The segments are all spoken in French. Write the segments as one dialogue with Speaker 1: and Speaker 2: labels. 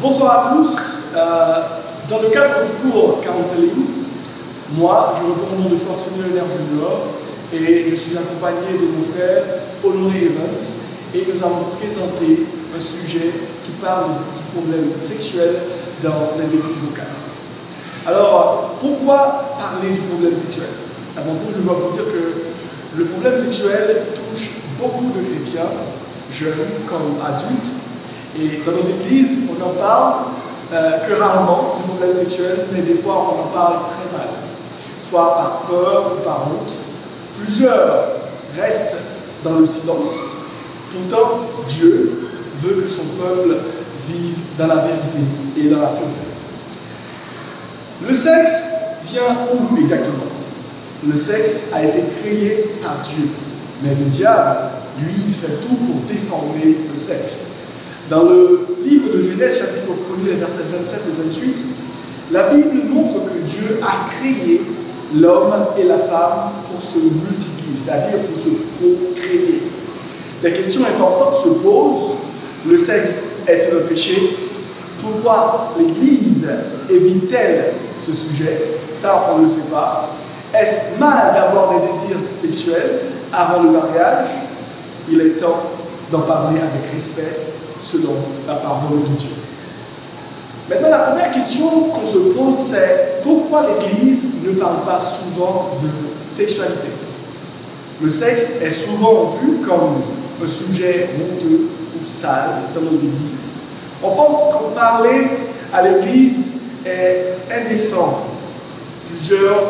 Speaker 1: Bonsoir à tous. Dans le cadre du cours Counseling, moi, je reprends le nom de Fortuné Léonard Junior et je suis accompagné de mon frère Honoré Evans et nous allons présenter un sujet qui parle du problème sexuel dans les églises locales. Alors, pourquoi parler du problème sexuel? Avant tout, je dois vous dire que le problème sexuel touche beaucoup de chrétiens, jeunes comme adultes, et dans nos églises, on n'en parle que rarement du problème sexuel, mais des fois on en parle très mal, soit par peur ou par honte. Plusieurs restent dans le silence. Pourtant, Dieu veut que son peuple vive dans la vérité et dans la pureté. Le sexe vient où exactement? Le sexe a été créé par Dieu, mais le diable, lui, il fait tout pour déformer le sexe. Dans le livre de Genèse, chapitre 1er, versets 27 et 28, la Bible montre que Dieu a créé l'homme et la femme pour se multiplier, c'est-à-dire pour se procréer. Des questions importantes se posent. Le sexe est-il un péché? Pourquoi l'Église évite-t-elle ce sujet? Ça, on ne le sait pas. Est-ce mal d'avoir des désirs sexuels avant le mariage? Il est temps d'en parler avec respect, selon la parole de Dieu. Maintenant, la première question qu'on se pose, c'est pourquoi l'Église ne parle pas souvent de sexualité? Le sexe est souvent vu comme un sujet honteux ou sale dans nos églises. On pense qu'en parler à l'Église est indécent. Plusieurs,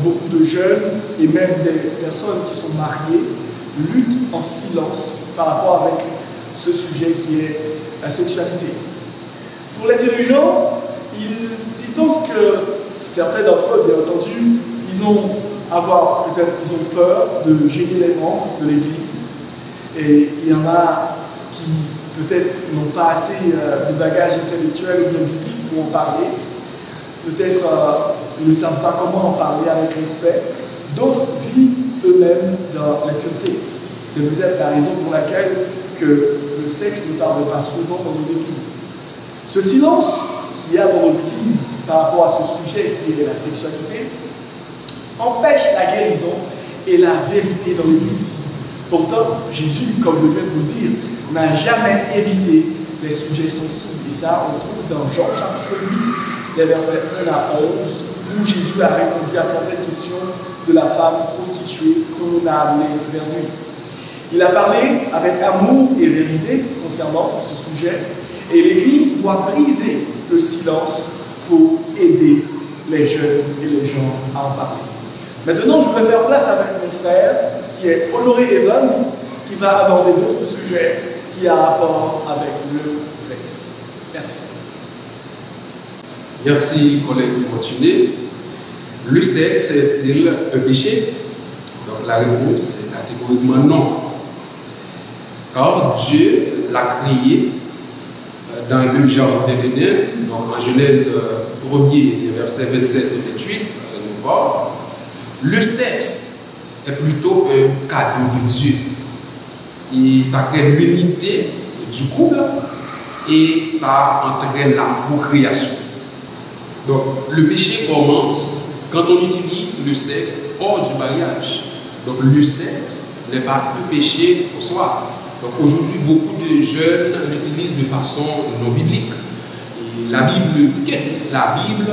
Speaker 1: beaucoup de jeunes et même des personnes qui sont mariées luttent en silence par rapport avec ce sujet qui est la sexualité. Pour les dirigeants, ils pensent que certains d'entre eux, bien entendu, ils ont peur de gêner les membres de l'Église. Et il y en a qui peut-être n'ont pas assez de bagages intellectuels ou bien bibliques pour en parler. Peut-être ils ne savent pas comment en parler avec respect. D'autres vivent eux-mêmes dans la pureté. C'est peut-être la raison pour laquelle que le sexe ne parle pas souvent dans nos églises. Ce silence qu'il y a dans nos églises par rapport à ce sujet qui est la sexualité empêche la guérison et la vérité dans l'église. Pourtant, Jésus, comme je viens de vous le dire, n'a jamais évité les sujets sensibles. Et ça, on le trouve dans Jean chapitre 8, les versets 1 à 11, où Jésus a répondu à certaines questions de la femme prostituée qu'on a amenée vers lui. Il a parlé avec amour et vérité concernant ce sujet, et l'Église doit briser le silence pour aider les jeunes et les gens à en parler. Maintenant, je vais faire place avec mon frère, qui est Honoré Evans, qui va aborder d'autres sujets qui ont rapport avec le sexe. Merci.
Speaker 2: Merci, collègue Fortuné. Le sexe est-il un péché? Donc la réponse est catégoriquement non. Car Dieu l'a créé dans le jardin d'Éden, donc en Genèse 1er, versets 27 et 28, nous parle. Le sexe est plutôt un cadeau de Dieu. Et ça crée l'unité du couple et ça entraîne la procréation. Donc le péché commence quand on utilise le sexe hors du mariage. Donc le sexe n'est pas un péché en soi. Donc aujourd'hui, beaucoup de jeunes l'utilisent de façon non biblique. Et la Bible dit la Bible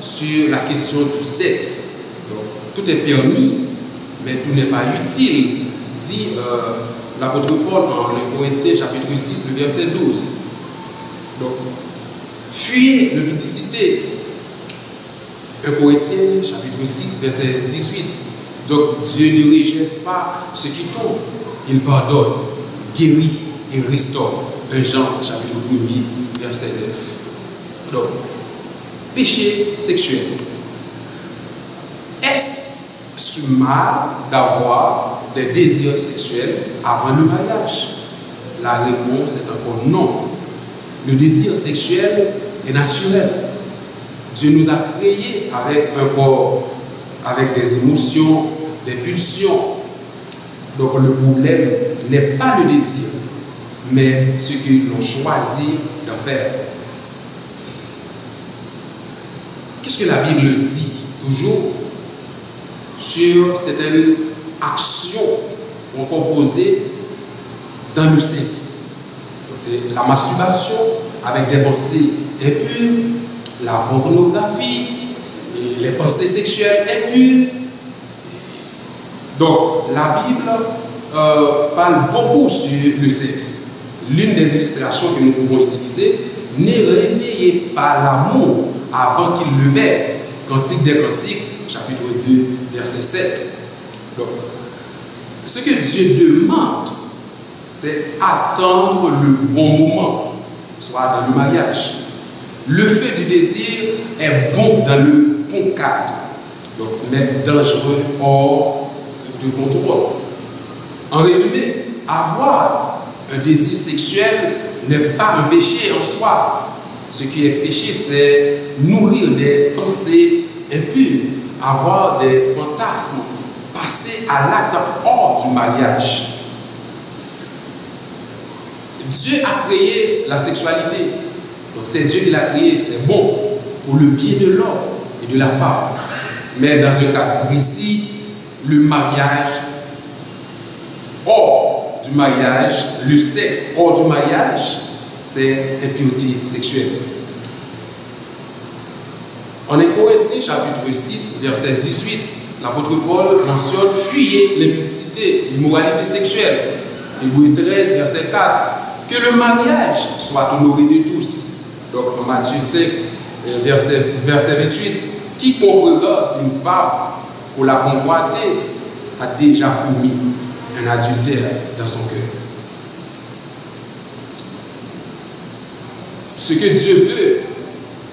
Speaker 2: sur la question du sexe. Donc tout est permis, mais tout n'est pas utile, dit l'apôtre Paul dans le Corinthiens chapitre 6, le verset 12. Donc, fuyez l'impudicité. 1 Corinthiens chapitre 6, verset 18. Donc Dieu ne rejette pas ce qui tombe, il pardonne, guérit et restaure. 1 Jean chapitre 1er, verset 9. Donc, péché sexuel. Est-ce mal d'avoir des désirs sexuels avant le mariage? La réponse est encore non. Le désir sexuel est naturel. Dieu nous a créés avec un corps, avec des émotions, des pulsions. Donc le problème n'est pas le désir, mais ce que l'on choisit d'en faire. qu'est-ce que la Bible dit toujours sur certaines actions qu'on peut poser dans le sexe? C'est la masturbation avec des pensées impures, la pornographie, et les pensées sexuelles impures. Donc, la Bible parle beaucoup sur le sexe. L'une des illustrations que nous pouvons utiliser: ne réveillez pas l'amour avant qu'il levait. Cantique des Cantiques, chapitre 2, verset 7. Donc, ce que Dieu demande, c'est attendre le bon moment, soit dans le mariage. Le feu du désir est bon dans le bon cadre, donc, mais dangereux hors de contrôle. En résumé, avoir un désir sexuel n'est pas un péché en soi. Ce qui est péché, c'est nourrir des pensées impures, avoir des fantasmes, passer à l'acte hors du mariage. Dieu a créé la sexualité. Donc c'est Dieu qui l'a créé, c'est bon pour le bien de l'homme et de la femme. Mais dans un cas précis, le mariage, hors du mariage, le sexe hors du mariage, c'est impureté sexuelle. En Corinthiens chapitre 6, verset 18, l'apôtre Paul mentionne: fuyez l'impudicité, l'immoralité sexuelle. Hébreux 13, verset 4, que le mariage soit honoré de tous. Donc en Matthieu 5, verset 28, quiconque regarde une femme pour la convoiter a déjà commis un adultère dans son cœur. Ce que Dieu veut,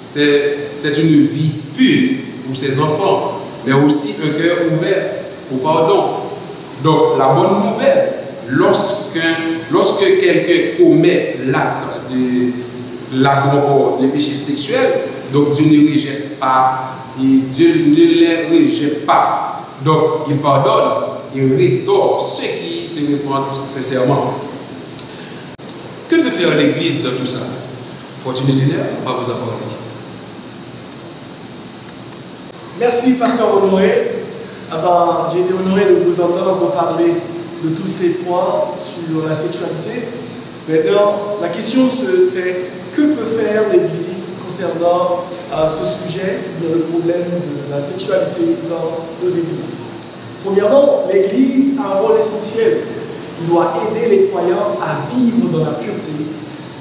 Speaker 2: c'est une vie pure pour ses enfants, mais aussi un cœur ouvert au pardon. Donc la bonne nouvelle, lorsque quelqu'un commet l'acte de le péché sexuel, donc Dieu ne rejette pas, Dieu ne les rejette pas. Donc il pardonne, il restaure ceux qui se repentent sincèrement. Que peut faire l'Église dans tout ça? Fortuné Leader va vous apporter.
Speaker 1: Merci, Pasteur Honoré. J'ai été honoré de vous entendre parler de tous ces points sur la sexualité. Maintenant, la question c'est: que peut faire l'Église concernant ce sujet, le problème de la sexualité dans nos églises? Premièrement, l'Église a un rôle essentiel. Il doit aider les croyants à vivre dans la pureté,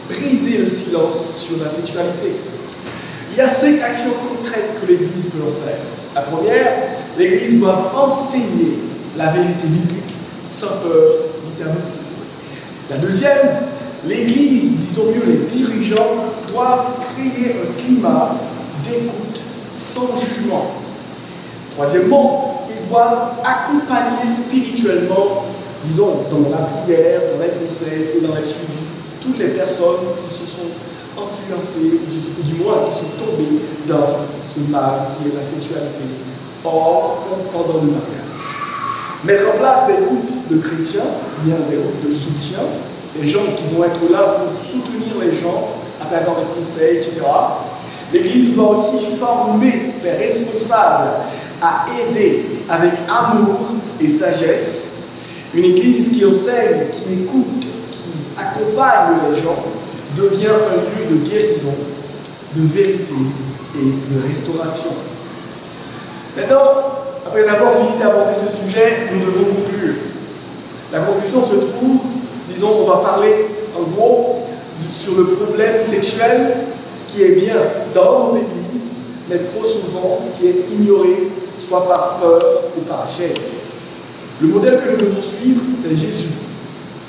Speaker 1: briser le silence sur la sexualité. Il y a 5 actions concrètes que l'Église peut en faire. La première, l'Église doit enseigner la vérité biblique sans peur ni tabou. La deuxième, l'Église, disons mieux les dirigeants, doivent créer un climat d'écoute sans jugement. Troisièmement, ils doivent accompagner spirituellement, disons, dans la prière, dans les conseils et dans les suivis, toutes les personnes qui se sont influencées, ou du moins qui sont tombées dans ce mal qui est la sexualité, hors ou pendant le mariage. Mettre en place des groupes de chrétiens, bien des groupes de soutien, des gens qui vont être là pour soutenir les gens à travers les conseils, etc. L'Église doit aussi former les responsables à aider avec amour et sagesse. Une Église qui enseigne, qui écoute, qui accompagne les gens, devient un lieu de guérison, de vérité et de restauration. Maintenant, après avoir fini d'aborder ce sujet, nous devons conclure. La conclusion se trouve, disons, on va parler en gros sur le problème sexuel qui est bien dans nos églises, mais trop souvent qui est ignoré, soit par peur ou par gêne. Le modèle que nous devons suivre, c'est Jésus.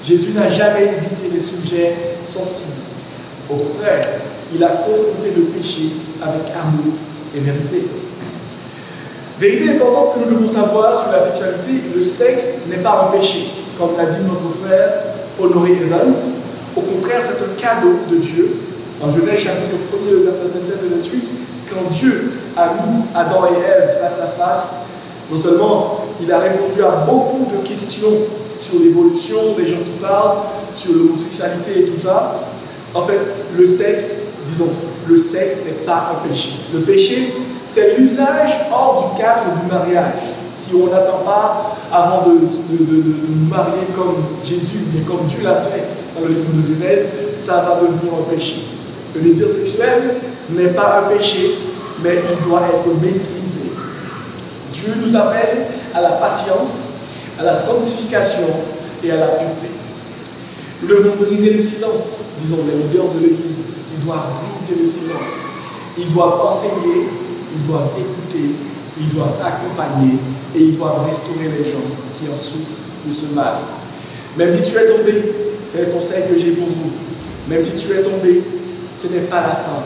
Speaker 1: Jésus n'a jamais évité les sujets sensibles. Au contraire, il a confronté le péché avec amour et vérité. Vérité importante que nous devons savoir sur la sexualité: le sexe n'est pas un péché, comme l'a dit notre frère Honoré Evans. Au contraire, c'est un cadeau de Dieu. Dans Genèse chapitre 1er, verset 27 et 28, quand Dieu a mis Adam et Ève face à face, non seulement il a répondu à beaucoup de questions sur l'évolution, des gens qui parlent, sur l'homosexualité et tout ça. En fait, le sexe, disons, le sexe n'est pas un péché. Le péché, c'est l'usage hors du cadre du mariage. Si on n'attend pas avant de nous marier comme Jésus, mais comme Dieu l'a fait dans le livre de Genèse, ça va devenir un péché. Le désir sexuel n'est pas un péché, mais il doit être maîtrisé. Dieu nous appelle à la patience, à la sanctification et à la pureté. Nous devons briser le silence, disons les leaders de l'Église. Ils doivent briser le silence. Ils doivent enseigner, ils doivent écouter, ils doivent accompagner et ils doivent restaurer les gens qui en souffrent de ce mal. Même si tu es tombé, c'est le conseil que j'ai pour vous. Même si tu es tombé, ce n'est pas la fin.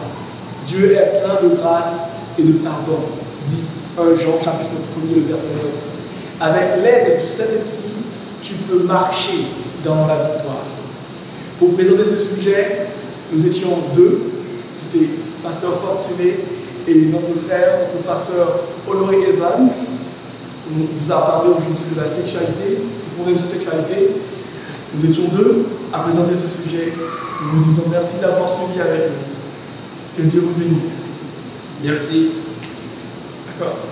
Speaker 1: Dieu est plein de grâce et de pardon, dit 1 Jean chapitre 1er, le verset 9. Avec l'aide du Saint-Esprit, tu peux marcher dans la victoire. Pour présenter ce sujet, nous étions deux. C'était pasteur Fortuné et notre frère, notre pasteur Honoré Evans. On vous a parlé aujourd'hui de la sexualité, du problème de sexualité. Nous étions deux à présenter ce sujet. Nous vous disons merci d'avoir suivi avec nous. Que Dieu vous bénisse.
Speaker 2: Merci.
Speaker 1: D'accord.